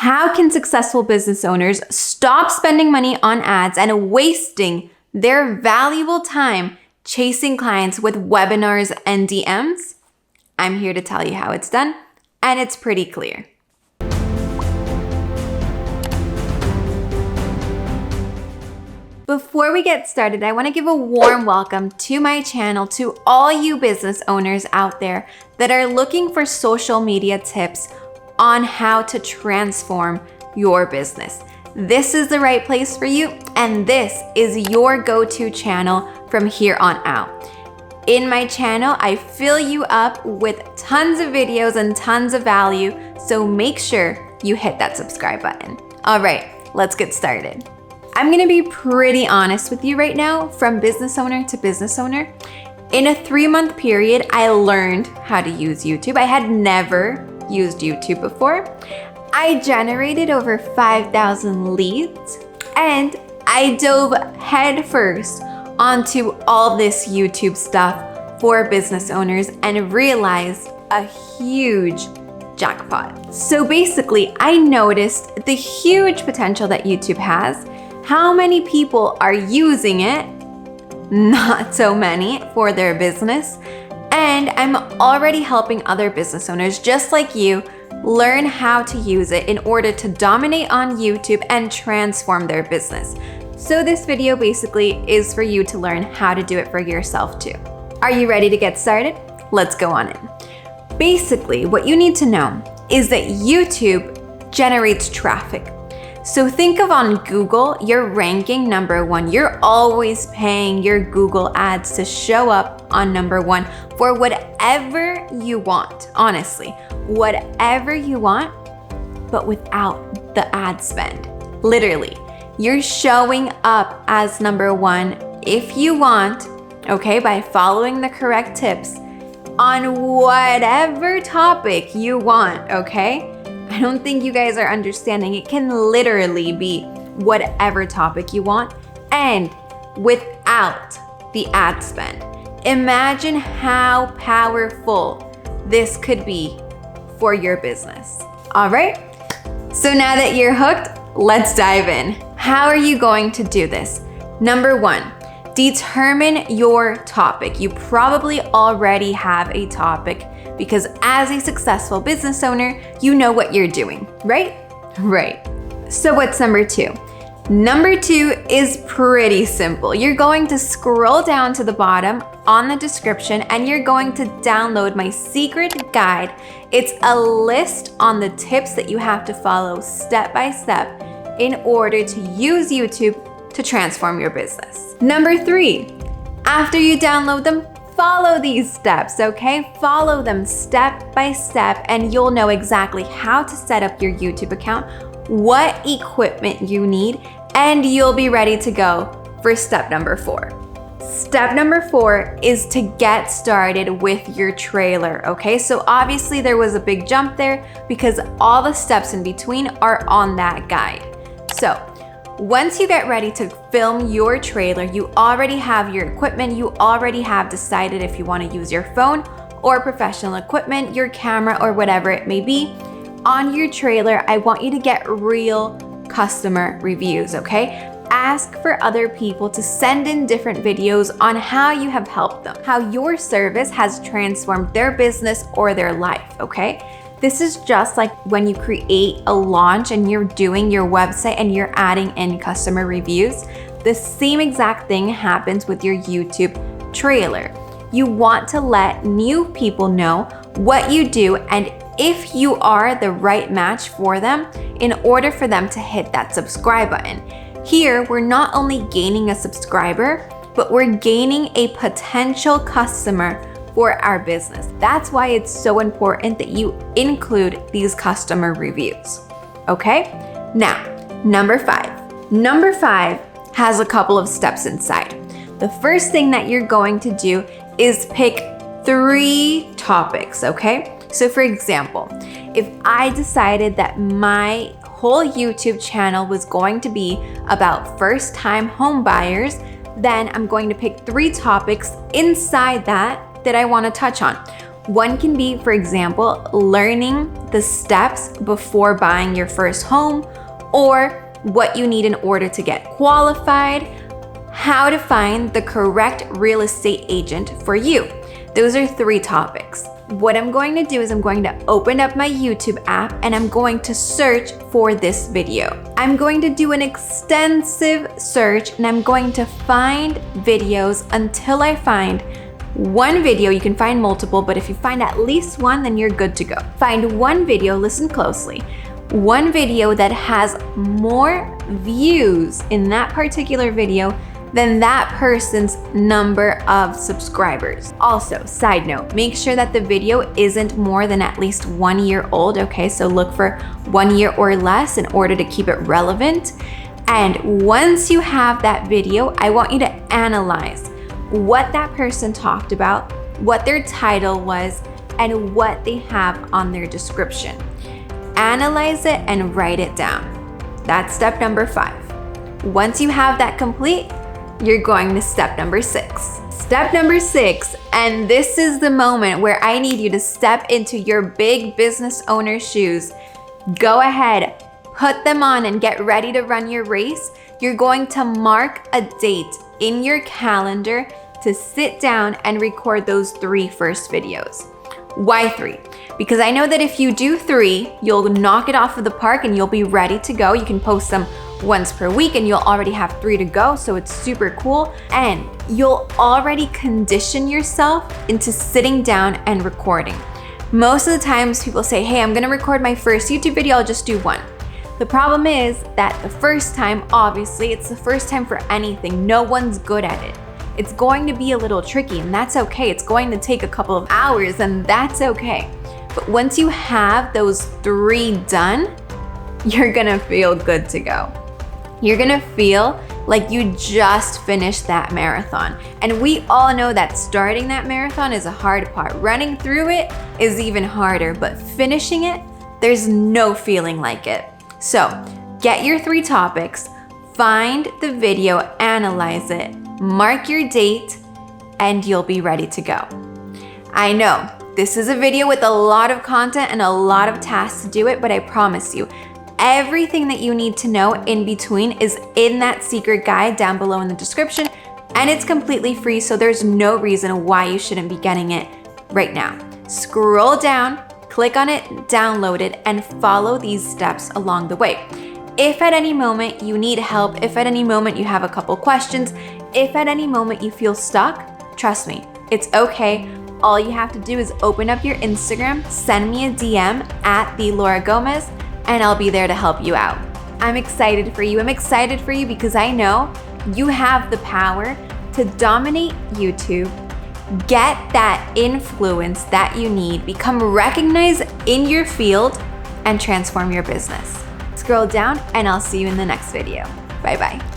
How can successful business owners stop spending money on ads and wasting their valuable time chasing clients with webinars and DMs? I'm here to tell you how it's done, and it's pretty clear. Before we get started, I want to give a warm welcome to my channel to all you business owners out there that are looking for social media tips on how to transform your business. This is the right place for you, and this is your go-to channel from here on out. In my channel, I fill you up with tons of videos and tons of value, so make sure you hit that subscribe button. All right, let's get started. I'm gonna be pretty honest with you right now, from business owner to business owner. In a 3-month period, I learned how to use YouTube. I had never used YouTube before. I generated over 5,000 leads, and I dove headfirst onto all this YouTube stuff for business owners and realized a huge jackpot. So basically, I noticed the huge potential that YouTube has. How many people are using it? Not so many for their business. And I'm already helping other business owners just like you learn how to use it in order to dominate on YouTube and transform their business. So this video basically is for you to learn how to do it for yourself too. Are you ready to get started? Let's go on in. Basically, what you need to know is that YouTube generates traffic. So think of on Google, you're ranking #1. You're always paying your Google ads to show up on #1 for whatever you want, honestly, whatever you want, but without the ad spend. Literally, you're showing up as #1 if you want, okay, by following the correct tips on whatever topic you want, okay? I don't think you guys are understanding. It can literally be whatever topic you want and without the ad spend. Imagine how powerful this could be for your business. All right, so now that you're hooked, let's dive in. How are you going to do this? #1, determine your topic. You probably already have a topic because as a successful business owner, you know what you're doing, right? Right. So what's #2? #2 is pretty simple. You're going to scroll down to the bottom on the description and you're going to download my secret guide. It's a list on the tips that you have to follow step by step in order to use YouTube to transform your business. #3, after you download them, follow these steps, okay? Follow them step by step and you'll know exactly how to set up your YouTube account, what equipment you need, and you'll be ready to go for step #4. Step #4 is to get started with your trailer, okay? So obviously there was a big jump there because all the steps in between are on that guide. So once you get ready to film your trailer, you already have your equipment, you already have decided if you want to use your phone or professional equipment, your camera or whatever it may be. On your trailer, I want you to get real customer reviews, okay? Ask for other people to send in different videos on how you have helped them, how your service has transformed their business or their life, okay? This is just like when you create a launch and you're doing your website and you're adding in customer reviews. The same exact thing happens with your YouTube trailer. You want to let new people know what you do and if you are the right match for them in order for them to hit that subscribe button. Here, we're not only gaining a subscriber, but we're gaining a potential customer for our business. That's why it's so important that you include these customer reviews, okay? Now, #5. #5 has a couple of steps inside. The first thing that you're going to do is pick 3 topics, okay? So for example, if I decided that my whole YouTube channel was going to be about first-time home buyers, then I'm going to pick 3 topics inside that I want to touch on. One can be, for example, learning the steps before buying your first home, or what you need in order to get qualified, how to find the correct real estate agent for you. Those are 3 topics. What I'm going to do is I'm going to open up my YouTube app and I'm going to search for this video. I'm going to do an extensive search and I'm going to find videos until I find one video. You can find multiple, but if you find at least one, then you're good to go. Find one video, listen closely, one video that has more views in that particular video than that person's number of subscribers. Also, side note, make sure that the video isn't more than at least 1 year old, okay? So look for 1 year or less in order to keep it relevant. And once you have that video, I want you to analyze what that person talked about, what their title was, and what they have on their description. Analyze it and write it down. That's step number 5. Once you have that complete, you're going to step number 6. Step number 6, and this is the moment where I need you to step into your big business owner shoes. Go ahead, put them on and get ready to run your race. You're going to mark a date in your calendar to sit down and record those 3 first videos. Why 3? Because I know that if you do 3, you'll knock it off of the park and you'll be ready to go. You can post them once per week and you'll already have 3 to go, so it's super cool. And you'll already condition yourself into sitting down and recording. Most of the times people say, hey, I'm gonna record my first YouTube video, I'll just do 1. The problem is that the first time, obviously, it's the first time for anything. No one's good at it. It's going to be a little tricky, and that's okay. It's going to take a couple of hours, and that's okay. But once you have those 3 done, you're gonna feel good to go. You're gonna feel like you just finished that marathon. And we all know that starting that marathon is a hard part. Running through it is even harder, but finishing it, there's no feeling like it. So get your 3 topics, find the video, analyze it, mark your date, and you'll be ready to go. I know this is a video with a lot of content and a lot of tasks to do it, but I promise you, everything that you need to know in between is in that secret guide down below in the description, and it's completely free, so there's no reason why you shouldn't be getting it right now. Scroll down, click on it, download it, and follow these steps along the way. If at any moment you need help, if at any moment you have a couple questions, if at any moment you feel stuck, trust me, it's okay. All you have to do is open up your Instagram, send me a DM at @TheLauraGomez, and I'll be there to help you out. I'm excited for you. I'm excited for you because I know you have the power to dominate YouTube, get that influence that you need, become recognized in your field, and transform your business. Scroll down and I'll see you in the next video. Bye-bye.